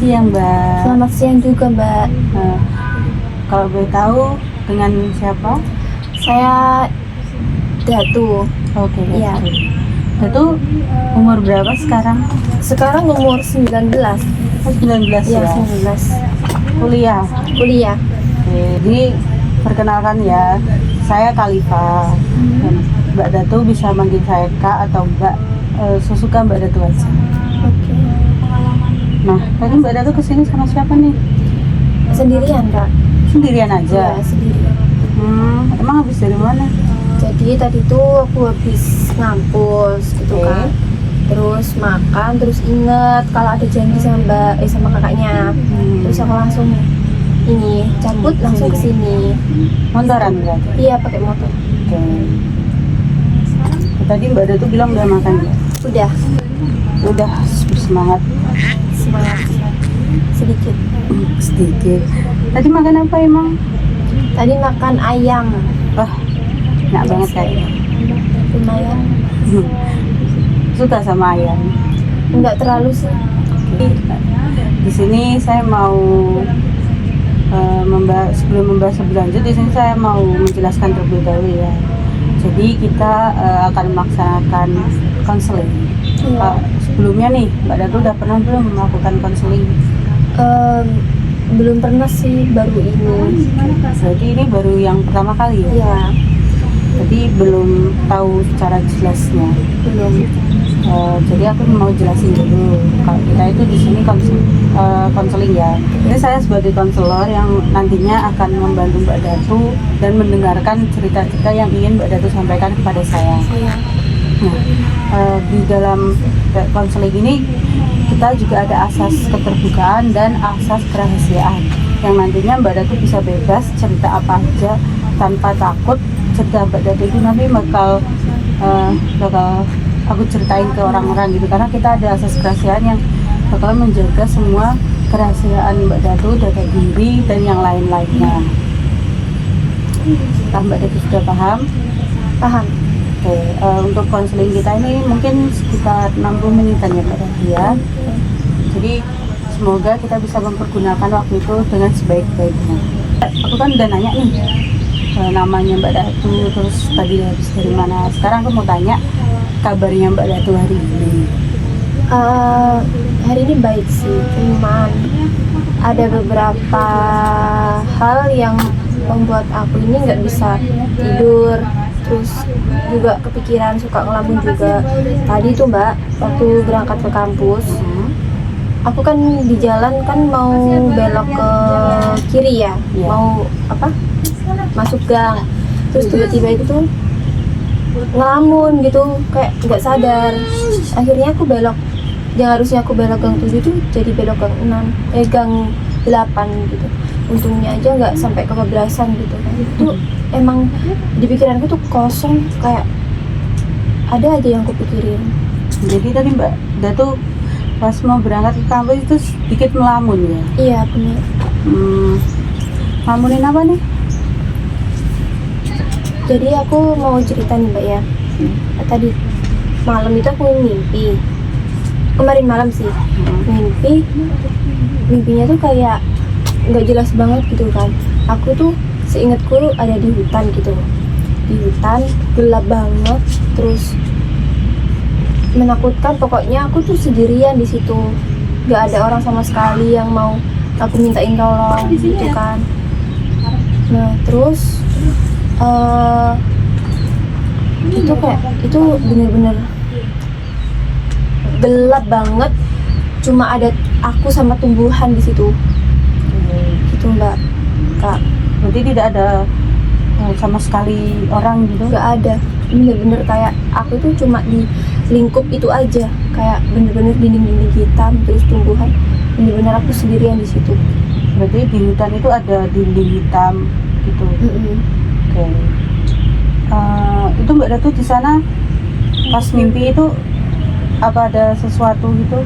siang, Mbak. Selamat siang juga, Mbak. Kalau boleh tahu dengan siapa? Saya Datu. Oke, Iya. Datu umur berapa sekarang? Sekarang umur 19. Oh, 19 Iya, ya. 19. Kuliah. Kuliah. Oke, jadi perkenalkan ya, saya Khalifa. Dan Mbak Datu bisa manggil saya Kak atau Mbak, sesuka Mbak Datu aja. Oke. Nah, tadi Mbak Datu kesini sama siapa nih? Sendirian, Kak? Sendirian aja? Iya, sendirian. Emang habis dari mana? Jadi tadi tuh aku habis ngampus gitu Oke. kan. Terus makan, terus inget kalau ada janji sama sama kakaknya. Terus aku langsung ini cabut langsung ke sini. Motoran berarti? Iya, pakai motor. Oke. Tadi Mbak Datu bilang udah makan ya? Udah, Udah, bersemangat semangat sedikit. sedikit. Tadi makan apa emang? Tadi makan ayam. Wah, enak banget kayaknya. Lumayan. Suka sama ayam. Enggak terlalu sih. Di sini saya mau sebelum membahas lebih lanjut, di sini saya mau menjelaskan terlebih dahulu ya. Jadi kita akan melaksanakan konseling. Iya. Sebelumnya nih, Mbak Datu udah pernah belum melakukan konseling? Belum pernah sih, baru ini. Berarti ini baru yang pertama kali ya? Iya, Jadi belum tahu secara jelasnya. belum. Jadi aku mau jelasin dulu. Kalau kita itu di sini konseling ya. Ini saya sebagai konselor yang nantinya akan membantu Mbak Datu dan mendengarkan cerita-cerita yang ingin Mbak Datu sampaikan kepada saya. Iya. Nah, di dalam konseling ini kita juga ada asas keterbukaan dan asas kerahasiaan yang nantinya Mbak Datu bisa bebas cerita apa aja tanpa takut. Cerita Mbak Datu itu nanti bakal aku ceritain ke orang-orang gitu, karena kita ada asas kerahasiaan yang bakal menjaga semua kerahasiaan Mbak Datu, data diri dan yang lain-lainnya. Mbak Datu sudah paham? Paham. Oke, untuk konseling kita ini mungkin sekitar 60 menitan ya Mbak Datu ya. Jadi semoga kita bisa mempergunakan waktu itu dengan sebaik-baiknya. Aku kan udah nanya nih namanya Mbak Datu, terus tadi habis dari mana. Sekarang aku mau tanya kabarnya Mbak Datu hari ini. Hari ini baik sih, cuman ada beberapa hal yang membuat aku ini nggak bisa tidur. Terus juga kepikiran, suka ngelamun juga. Tadi tuh Mbak, waktu berangkat ke kampus, aku kan di jalan kan mau belok ke kiri ya, Iya. mau masuk gang. Terus tiba-tiba itu ngelamun gitu, kayak nggak sadar. Akhirnya aku belok, yang harusnya aku belok gang 7 tuh jadi belok gang 6, gang 8 gitu. Untungnya aja nggak sampai kebablasan gitu kan. Itu emang di pikiranku tuh kosong, kayak ada aja yang aku pikirin. Jadi tadi Mbak Datu pas mau berangkat ke kampus itu sedikit melamun ya? Iya benar. Ngelamunin apa nih? Jadi aku mau cerita nih Mbak ya. Tadi malam itu aku mimpi. Kemarin malam sih. Mimpinya tuh kayak nggak jelas banget gitu kan. Aku tuh seingatku ada di hutan gitu. Di hutan gelap banget, terus menakutkan. Pokoknya aku tuh sendirian di situ. Nggak ada orang sama sekali yang mau aku mintain tolong gitu kan. Nah terus itu kayak itu bener-bener gelap banget, cuma ada aku sama tumbuhan di situ gitu Mbak Kak. Berarti tidak ada sama sekali orang gitu? Nggak ada, bener-bener kayak aku tuh cuma di lingkup itu aja, kayak bener-bener dinding-dinding hitam, terus tumbuhan, bener-bener aku sendirian di situ. Berarti di hutan itu ada dinding hitam gitu? Oke. Itu Mbak Datu di sana pas mimpi itu apa ada sesuatu gitu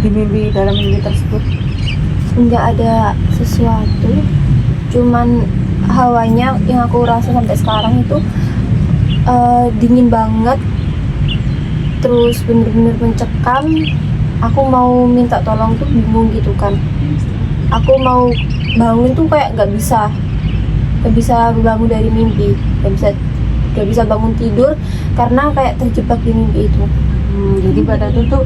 di dalam mimpi tersebut? Nggak ada sesuatu, cuman hawanya yang aku rasa sampai sekarang itu dingin banget, terus bener-bener mencekam, aku mau minta tolong tuh bingung gitu kan. Aku mau bangun tuh kayak nggak bisa bangun dari mimpi, nggak bisa bangun tidur karena kayak terjebak di mimpi itu. Jadi pada itu tuh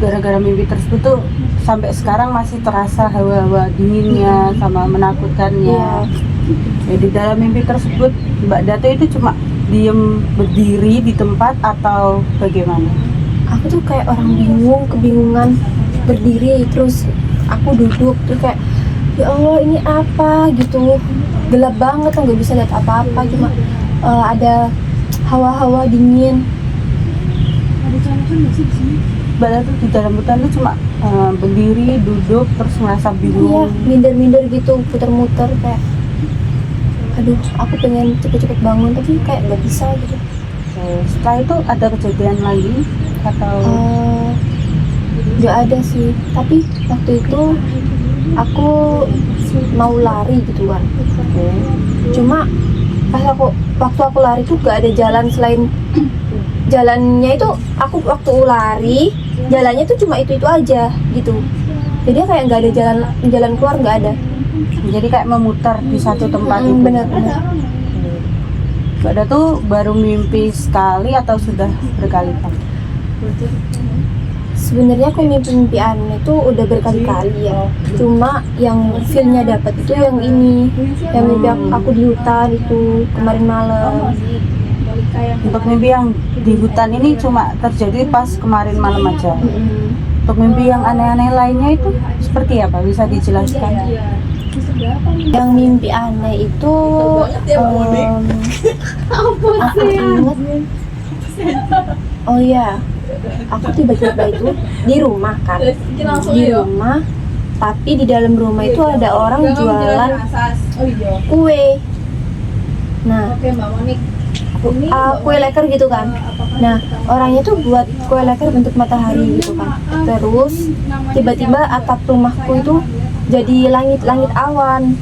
gara-gara mimpi tersebut tuh sampai sekarang masih terasa hawa-hawa dinginnya sama menakutkannya. Iya. Jadi dalam mimpi tersebut Mbak Dato itu cuma diem berdiri di tempat atau bagaimana? Aku tuh kayak orang kebingungan berdiri, terus aku duduk terus kayak ya Allah ini apa gitu, gelap banget kan nggak bisa lihat apa-apa, cuma ada hawa-hawa dingin. Mbak Dato di dalam hutan tuh cuma berdiri, duduk, terus merasa Iya, bingung. minder-minder gitu, puter-muter kayak aduh aku pengen cepet-cepet bangun tapi kayak nggak bisa gitu. Setelah itu ada kejadian lagi atau Nggak ada sih, tapi waktu itu aku mau lari gitu kan. Cuma waktu aku lari tuh gak ada jalan selain jalannya itu, aku waktu lari jalannya tuh cuma itu aja gitu. Jadi kayak nggak ada jalan keluar, nggak ada. jadi kayak memutar di satu tempat itu. Bener. Mbak Dato baru mimpi sekali atau sudah berkali-kali? Sebenarnya aku mimpi aneh itu udah berkali-kali ya. Cuma yang feelnya dapat itu yang ini, yang mimpi aku di hutan itu kemarin malam. Untuk mimpi yang di hutan ini cuma terjadi pas kemarin malam aja. Untuk mimpi yang aneh-aneh lainnya itu seperti apa? Bisa dijelaskan? Yang mimpi aneh itu aku ingat. Oh ya, aku tiba-tiba itu di rumah kan, di rumah, tapi di dalam rumah itu ada orang jualan kue. Nah, kue leker gitu kan. Nah, orangnya tuh buat kue leker bentuk matahari gitu kan. Terus tiba-tiba atap rumahku itu jadi langit-langit awan,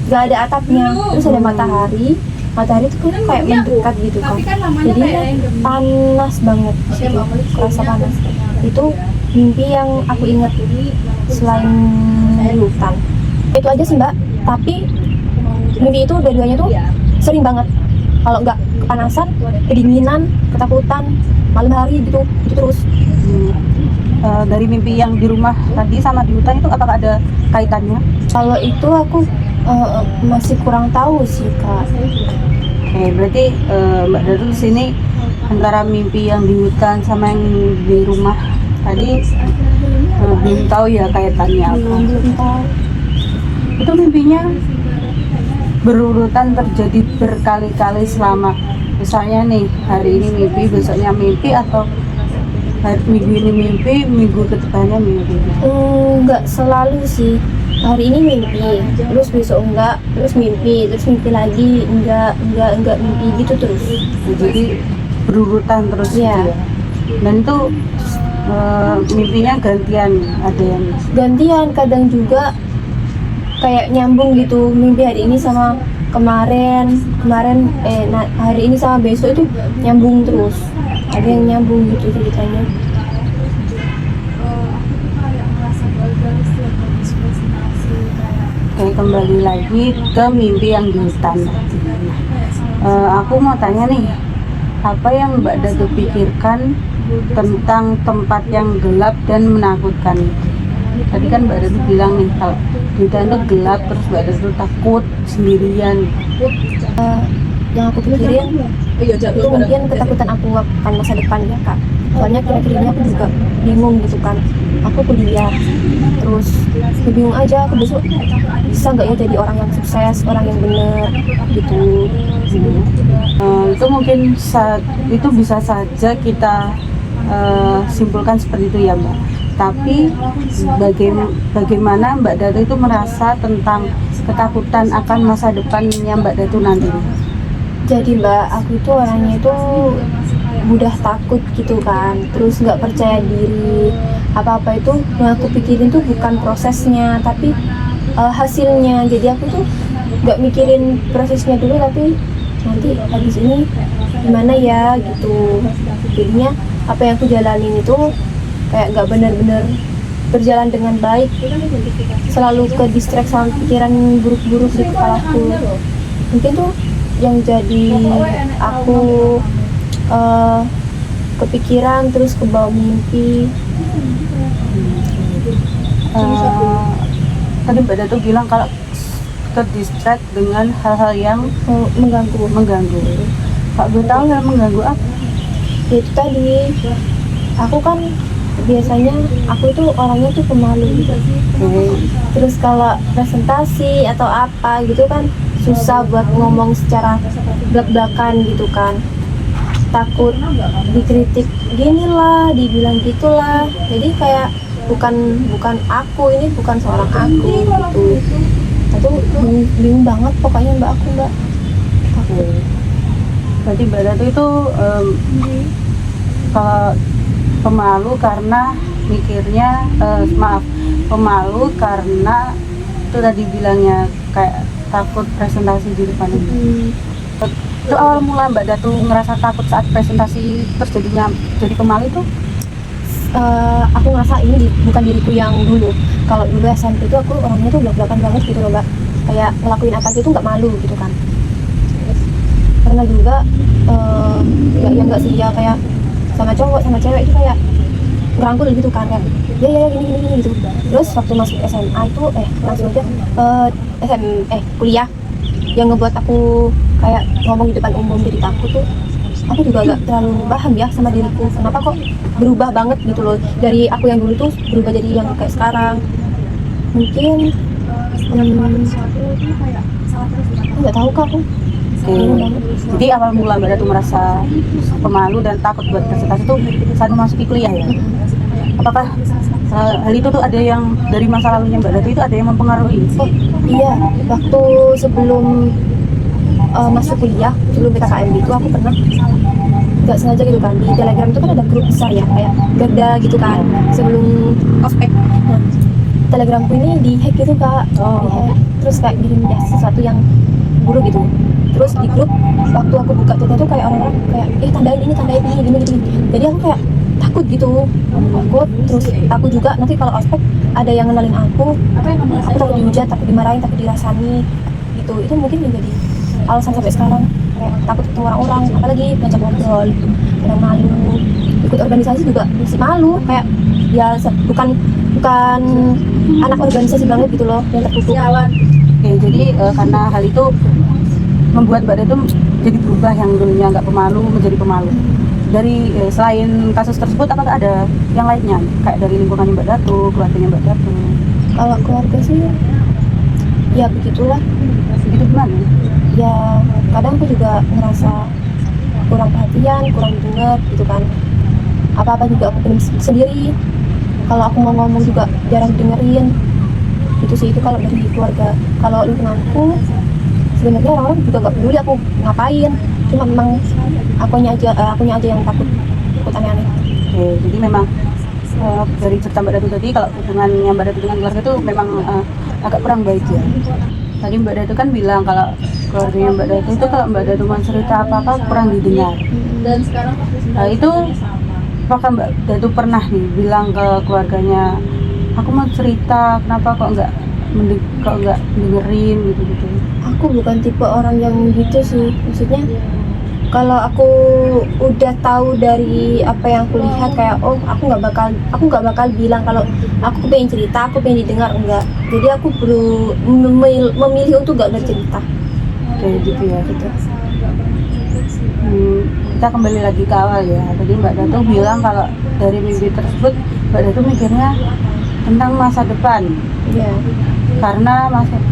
gak ada atapnya, terus ada matahari itu kan kayak mendekat gitu kan, jadi panas banget gitu, kerasa panas. Itu mimpi yang aku ingat selain di hutan. Itu aja sih Mbak, tapi mimpi itu dua-duanya tuh sering banget. Kalau nggak kepanasan, kedinginan, ketakutan, malam hari gitu terus. Dari mimpi yang di rumah tadi sama di hutan itu apakah ada kaitannya? Kalau itu aku masih kurang tahu sih Kak. Oke, berarti Mbak Dato di sini antara mimpi yang di hutan sama yang di rumah tadi belum tahu ya kaitannya apa. Belum tahu. Itu mimpinya berurutan terjadi berkali-kali selama, misalnya nih hari ini mimpi, besoknya mimpi, atau minggu ini mimpi, minggu kedepannya mimpi? Enggak selalu sih. Hari ini mimpi, terus besok enggak, terus mimpi lagi, enggak mimpi gitu terus. Jadi berurutan terus gitu Iya. ya. Dan itu mimpinya gantian, ada yang Gantian, kadang juga kayak nyambung gitu, mimpi hari ini sama kemarin hari ini sama besok itu nyambung terus, ada yang nyambung gitu ceritanya. Oke, kembali lagi ke mimpi yang di hutan. Aku mau tanya nih, apa yang Mbak Dato pikirkan tentang tempat yang gelap dan menakutkan itu? Tadi kan Mbak Dato bilang nih kalau di hutan itu gelap, terus Mbak Dato takut sendirian. Yang aku pikirin itu mungkin ketakutan aku akan masa depan ya Kak. Soalnya kira-kira aku juga bingung gitu kan. Aku kuliah, terus bingung aja aku besok bisa nggak ya jadi orang yang sukses, orang yang bener gitu. Itu mungkin itu bisa saja kita simpulkan seperti itu ya Mbak. Tapi bagaimana Mbak Dato itu merasa tentang ketakutan akan masa depannya Mbak Dato nanti? Jadi Mbak, aku itu orangnya itu mudah takut gitu kan, terus nggak percaya diri. Apa-apa itu yang aku pikirin tuh bukan prosesnya, tapi hasilnya. Jadi aku tuh nggak mikirin prosesnya dulu, tapi nanti habis ini gimana ya gitu. Jadinya apa yang aku jalanin itu kayak nggak benar-benar berjalan dengan baik, selalu ke distract sama pikiran buruk-buruk di kepalaku. Mungkin tuh yang jadi aku kepikiran terus kebawa mimpi. Tadi Mbak Datu bilang kalau ke distract dengan hal-hal yang mengganggu. Kak gue tahu yang mengganggu apa? Ya itu tadi, aku kan biasanya aku tuh orangnya tuh pemalu. Terus kalau presentasi atau apa gitu kan susah buat ngomong secara belak-belakan gitu kan, takut dikritik ginilah, dibilang gitulah. Jadi kayak bukan aku, ini bukan seorang aku gitu. Itu bingung banget pokoknya mbak takut. Berarti Mbak Datu itu kalau pemalu karena mikirnya pemalu karena itu tadi bilangnya kayak takut presentasi di depan ini. Itu awal mula Mbak Datu ngerasa takut saat presentasi terus jadi pemalu itu? Aku ngerasa ini bukan diriku yang dulu. Kalau dulu SMP itu aku orangnya tuh belak-belakan banget gitu loh mbak, kayak ngelakuin apa gitu nggak malu gitu kan. Pernah juga nggak sih ya, kayak sama cowok sama cewek itu kayak ngerangkul gitu kan, kayak ya gini gitu. Terus waktu masuk SMA itu langsung aja kuliah, yang ngebuat aku kayak ngomong di depan umum jadi takut tuh, aku juga gak terlalu paham ya sama diriku, kenapa kok berubah banget gitu loh, dari aku yang dulu tuh berubah jadi yang kayak sekarang. Mungkin nggak tahu kak aku. Jadi awal mula Mbak Datu merasa pemalu dan takut buat presentasi itu saat memasuki kuliah ya? Apakah hal itu tuh ada yang dari masa lalunya Mbak Datu itu ada yang mempengaruhi? Iya, waktu sebelum masuk kuliah, sebelum PKKMB itu aku pernah nggak sengaja gitu kan, di Telegram itu kan ada grup besar ya, kayak Garda gitu kan, sebelum ospek. Nah, Telegramku ini dihack gitu kak, dihack. Terus kayak kirim ya sesuatu yang buruk gitu. Terus di grup waktu aku buka chatnya tuh kayak orang-orang kayak tandain ini gini. Jadi aku kayak takut gitu, terus aku juga nanti kalau ospek ada yang ngenalin aku takut dihujat, takut dimarahin, takut dirasani gitu. Itu mungkin menjadi alasan sampai sekarang, kayak takut ketemu orang-orang, apalagi ngajak ngobrol gitu, kadang malu. Ikut organisasi juga masih malu, kayak ya bukan anak organisasi banget gitu loh, yang tertutup. Oke, jadi karena hal itu membuat Mbak Datu jadi berubah, yang dulunya nggak pemalu menjadi pemalu. Dari selain kasus tersebut, apakah ada yang lainnya? Kayak dari lingkungannya Mbak Datu, keluarganya Mbak Datu? Kalau keluarga sih, ya begitulah. Begitu gimana? Ya kadang aku juga ngerasa kurang perhatian, kurang dengar gitu kan. Apa-apa juga aku pendem sendiri. Kalau aku mau ngomong juga jarang dengerin. Itu sih, itu kalau dari keluarga. Kalau lingkunganku, sebenarnya orang-orang juga nggak peduli aku ngapain, cuma memang akunya aja yang takut aneh-aneh. Oke, jadi memang dari cerita Mbak Datu tadi, kalau hubungannya Mbak Datu dengan keluarga itu memang agak kurang baik ya. Tadi Mbak Datu kan bilang kalau keluarganya Mbak Datu itu kalau Mbak Datu mau cerita apa-apa kurang didengar. Dan sekarang Itu apakah Mbak Datu pernah nih bilang ke keluarganya, aku mau cerita, kenapa kok nggak dengerin gitu? aku bukan tipe orang yang gitu sih, maksudnya kalau aku udah tahu dari apa yang aku lihat, kayak aku nggak bakal bilang kalau aku pengen cerita, aku pengen didengar, enggak. Jadi aku perlu memilih untuk nggak bercerita. Kayak gitu ya gitu. Kita kembali lagi ke awal ya. Tadi Mbak Datu bilang kalau dari mimpi tersebut Mbak Datu mikirnya tentang masa depan. Iya.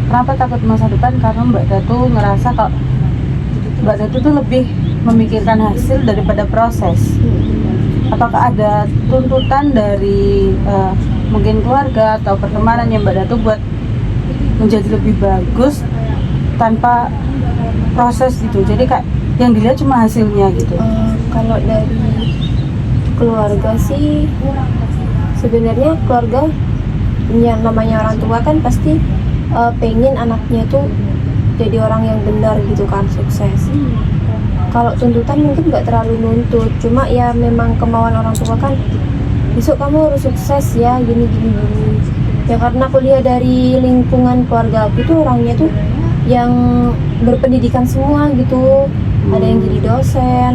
Kenapa takut masa depan? Karena Mbak Datu ngerasa kalau Mbak Datu tuh lebih memikirkan hasil daripada proses. Apakah ada tuntutan dari mungkin keluarga atau pertemanan yang Mbak Datu buat menjadi lebih bagus tanpa proses gitu? Jadi kayak yang dilihat cuma hasilnya gitu. Kalau dari keluarga sih, sebenarnya keluarga yang namanya orang tua kan pasti pengen anaknya tuh jadi orang yang benar gitu kan, sukses. Kalau tuntutan mungkin nggak terlalu nuntut, cuma ya memang kemauan orang tua kan besok kamu harus sukses ya, gini gini gini. Ya karena aku lihat dari lingkungan keluarga aku tuh orangnya tuh yang berpendidikan semua gitu, ada yang jadi dosen,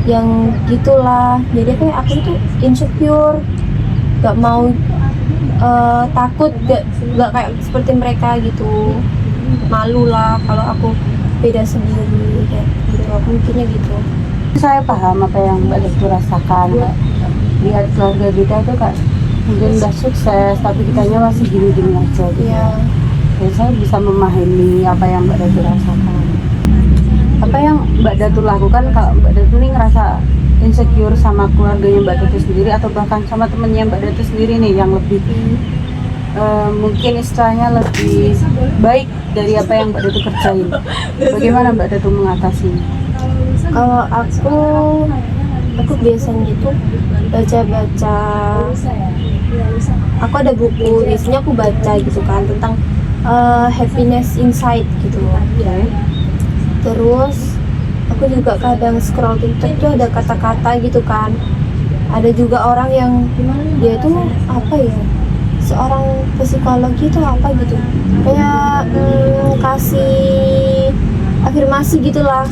yang gitulah. Jadi kayak aku tuh insecure, gak mau takut, gak kayak seperti mereka gitu, malu lah kalau aku beda sendiri kayak gitu. Aku mikirnya gitu. Saya paham apa yang Mbak Datu rasakan. Lihat keluarga kita itu kak mungkin udah sukses tapi kitanya masih gini-gini aja gitu. Iya. Dan saya bisa memahami apa yang Mbak Datu rasakan. Apa yang Mbak Datu lakukan kalau Mbak Datu ini ngerasa insecure sama keluarganya Mbak Datu sendiri atau bahkan sama temennya Mbak Datu sendiri nih yang lebih mungkin istilahnya lebih baik dari apa yang Mbak Datu kerjain. Bagaimana Mbak Datu mengatasinya? Kalau aku biasanya itu baca-baca. Aku ada buku, biasanya aku baca gitu kan tentang happiness inside gitu. Terus aku juga kadang scroll TikTok tuh ada kata-kata gitu kan. Ada juga orang yang dia itu apa ya? Seorang psikologi itu apa gitu. Kayak kasih afirmasi gitulah.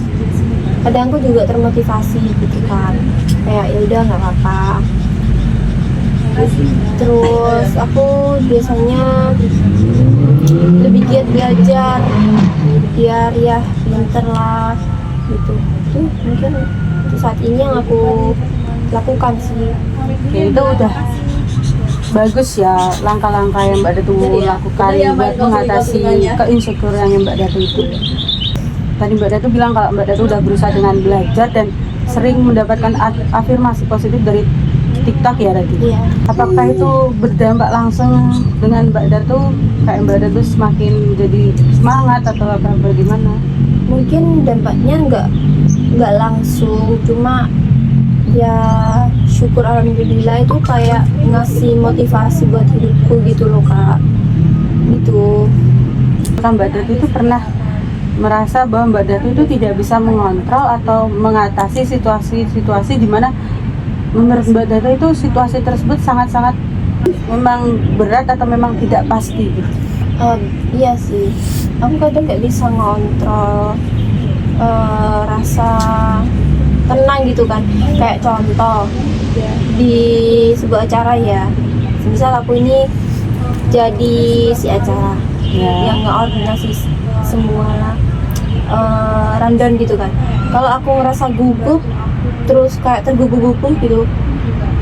Kadang aku juga termotivasi gitu kan. Kayak ya udah nggak apa-apa. Terus aku biasanya lebih giat belajar biar ya pinter lah gitu. Itu mungkin itu saat ini yang aku lakukan sih. Ya, itu udah bagus ya langkah-langkah yang Mbak Datu lakukan buat mengatasi keinsecurean yang Mbak Datu itu. Tadi Mbak Datu bilang kalau Mbak Datu udah berusaha dengan belajar dan sering mendapatkan afirmasi positif dari TikTok ya tadi. Iya. Apakah itu berdampak langsung dengan Mbak Datu kayak Mbak Datu semakin jadi semangat atau apa bagaimana? Mungkin dampaknya nggak langsung, cuma ya syukur alhamdulillah itu kayak ngasih motivasi buat hidupku gitu loh kak. Gitu. Kan Mbak Datu itu pernah merasa bahwa Mbak Datu itu tidak bisa mengontrol atau mengatasi situasi-situasi di mana menurut Mbak Datu itu situasi tersebut sangat-sangat memang berat atau memang tidak pasti gitu. Iya sih, aku kadang nggak bisa ngontrol rasa tenang gitu kan. Kayak contoh di sebuah acara ya, misal aku ini jadi si acara yang ngeordinasi semua rundown gitu kan. Kalau aku ngerasa gugup terus kayak tergugup-gugup gitu,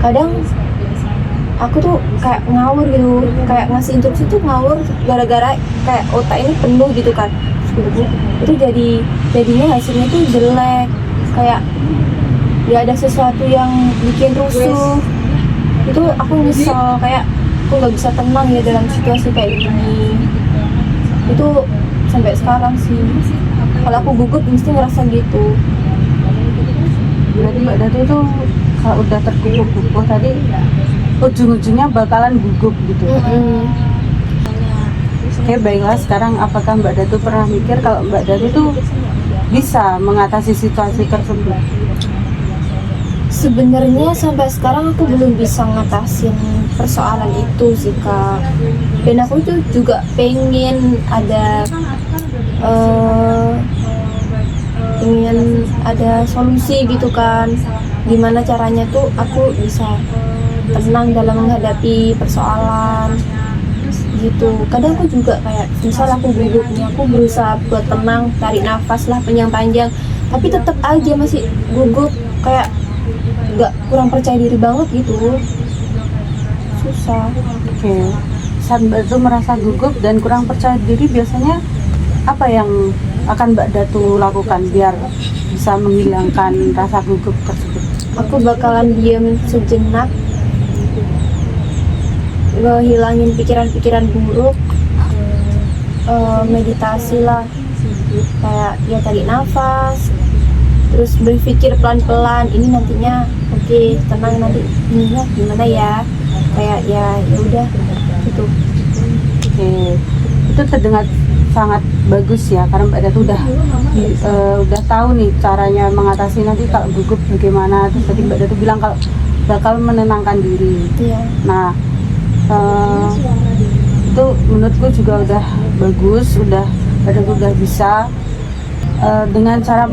kadang aku tuh kayak ngawur gitu, kayak ngasih instruksi tuh ngawur gara-gara kayak otak ini penuh gitu kan. Itu jadinya hasilnya tuh jelek, kayak ya ada sesuatu yang bikin rusuh. Itu aku nyesel, kayak aku nggak bisa tenang ya dalam situasi kayak gini. Itu sampai sekarang sih, kalau aku gugup mesti ngerasa gitu. Berarti Mbak Datu itu kalau udah tergugup-gugup tadi ujung-ujungnya bakalan gugup gitu. Oke, baiklah, sekarang apakah Mbak Datu pernah mikir kalau Mbak Datu itu bisa mengatasi situasi tersebut? Sebenarnya sampai sekarang aku belum bisa ngatasin persoalan itu sih kak. Dan aku tuh juga pengen ada solusi gitu kan. Gimana caranya tuh aku bisa tenang dalam menghadapi persoalan gitu. Kadang aku juga kayak misal aku gugup nih, aku berusaha buat tenang, tarik nafas lah panjang-panjang, tapi tetap aja masih gugup, kayak nggak, kurang percaya diri banget gitu. Susah. Oke, saat Mbak Datu merasa gugup dan kurang percaya diri, biasanya apa yang akan Mbak Datu lakukan biar bisa menghilangkan rasa gugup tersebut? Aku bakalan diam sejenak, ngehilangin pikiran-pikiran buruk, meditasi lah, kayak ya tarik nafas, terus berpikir pelan-pelan, ini nantinya oke, tenang, nanti ininya gimana ya, kayak ya udah gitu. Oke, itu terdengar sangat bagus ya, karena Mbak Datu udah tahu nih caranya mengatasi nanti kalau gugup bagaimana. Terus tadi Mbak Datu bilang kalau bakal menenangkan diri. Iya. Nah, itu menurutku juga udah bagus, badanku udah bisa dengan cara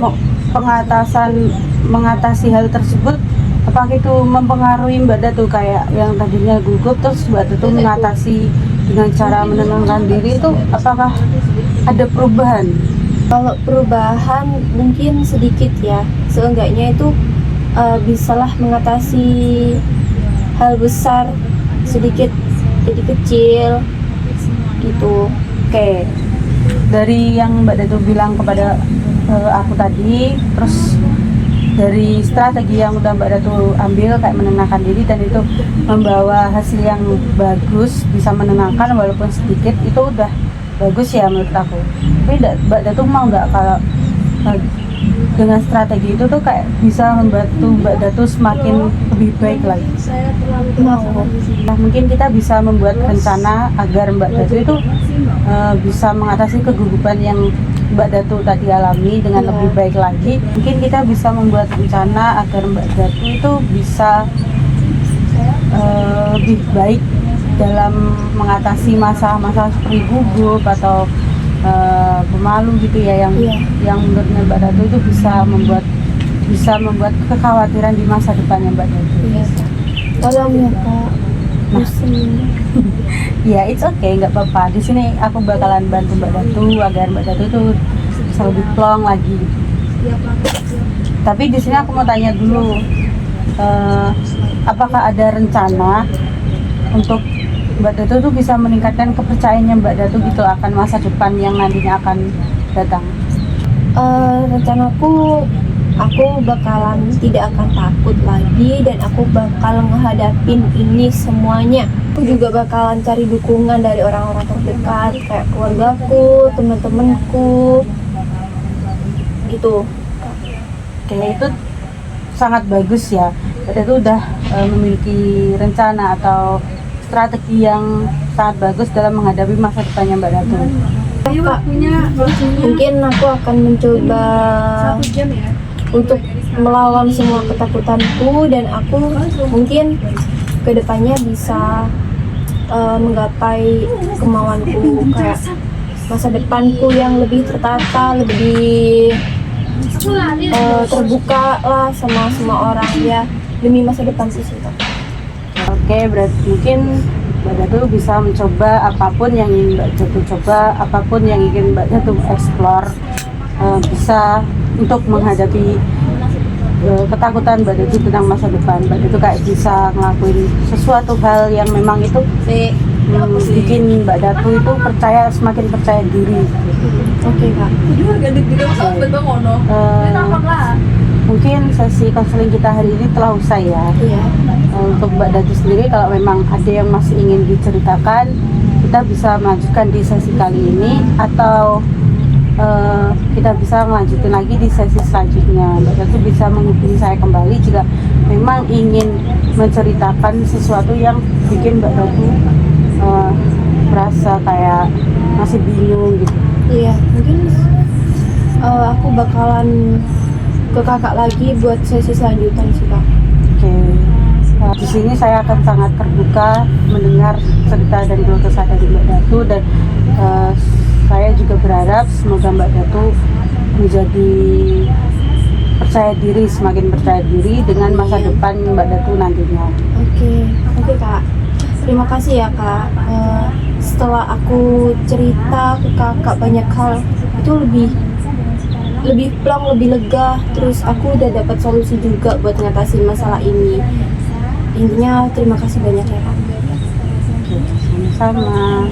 mengatasi hal tersebut. Apakah itu mempengaruhi Mbak Datu kayak yang tadinya gugup terus Mbak Datu mengatasi dengan cara menenangkan diri itu, apakah ada perubahan? Kalau perubahan mungkin sedikit ya, seenggaknya itu bisalah mengatasi hal besar sedikit jadi kecil gitu. Oke, dari yang Mbak Datu bilang kepada aku tadi, terus dari strategi yang udah Mbak Datu ambil kayak menenangkan diri dan itu membawa hasil yang bagus, bisa menenangkan walaupun sedikit, itu udah bagus ya menurut aku. Tapi Mbak Datu mau nggak kalau dengan strategi itu tuh kayak bisa membantu Mbak Datu semakin lebih baik lagi? Mau. Nah, mungkin kita bisa membuat rencana agar Mbak Datu itu bisa mengatasi kegugupan yang Mbak Datu tadi alami dengan lebih baik lagi. Mungkin kita bisa membuat rencana agar Mbak Datu itu bisa lebih baik dalam mengatasi masa-masa seperti gugup atau pemalu gitu ya, yang menurutnya Mbak Datu itu bisa membuat kekhawatiran di masa depannya Mbak Datu. Iya. Tolong ya Kak. Ya, it's okay, nggak apa-apa. Di sini aku bakalan bantu Mbak Datu agar Mbak Datu itu bisa lebih plong lagi. Tapi di sini aku mau tanya dulu, apakah ada rencana untuk Mbak Datu tuh bisa meningkatkan kepercayaannya Mbak Datu gitu akan masa depan yang nantinya akan datang? Rencanaku, aku bakalan tidak akan takut lagi dan aku bakal ngehadapin ini semuanya. Aku juga bakalan cari dukungan dari orang-orang terdekat kayak keluargaku, teman-temanku gitu. Oke, itu sangat bagus ya. Mbak Datu udah memiliki rencana atau strategi yang sangat bagus dalam menghadapi masa depannya Mbak Datu. Kak, mungkin aku akan mencoba untuk melawan semua ketakutanku dan aku mungkin kedepannya bisa menggapai kemauanku, kayak masa depanku yang lebih tertata, lebih terbuka lah sama semua orang ya, demi masa depan sih. Oke, berarti mungkin Mbak Datu bisa mencoba apapun yang ingin Mbak Datu coba, apapun yang ingin Mbak Datu explore, bisa untuk menghadapi ketakutan Mbak Datu tentang masa depan. Mbak Datu kayak bisa ngelakuin sesuatu hal yang memang itu bikin Mbak Datu itu semakin percaya diri. Oke Kak. Mungkin sesi konseling kita hari ini telah usai ya. Iya. Untuk Mbak Datu sendiri, kalau memang ada yang masih ingin diceritakan, kita bisa melanjutkan di sesi kali ini atau kita bisa melanjutkan lagi di sesi selanjutnya. Mbak Datu bisa menghubungi saya kembali jika memang ingin menceritakan sesuatu yang bikin Mbak Datu merasa kayak masih bingung gitu. Iya, mungkin aku bakalan ke kakak lagi buat sesi selanjutan sih Kak. Oke. Di sini saya akan sangat terbuka mendengar cerita dan keluh kesah dari Mbak Datu, dan saya juga berharap semoga Mbak Datu menjadi semakin percaya diri dengan masa depan Mbak Datu nantinya. Oke Kak. Terima kasih ya Kak. Setelah aku cerita ke kakak banyak hal, itu lebih plong, lebih lega. Terus aku udah dapat solusi juga buat ngatasin masalah ini. Intinya terima kasih banyak ya Kak. Oke, sama-sama.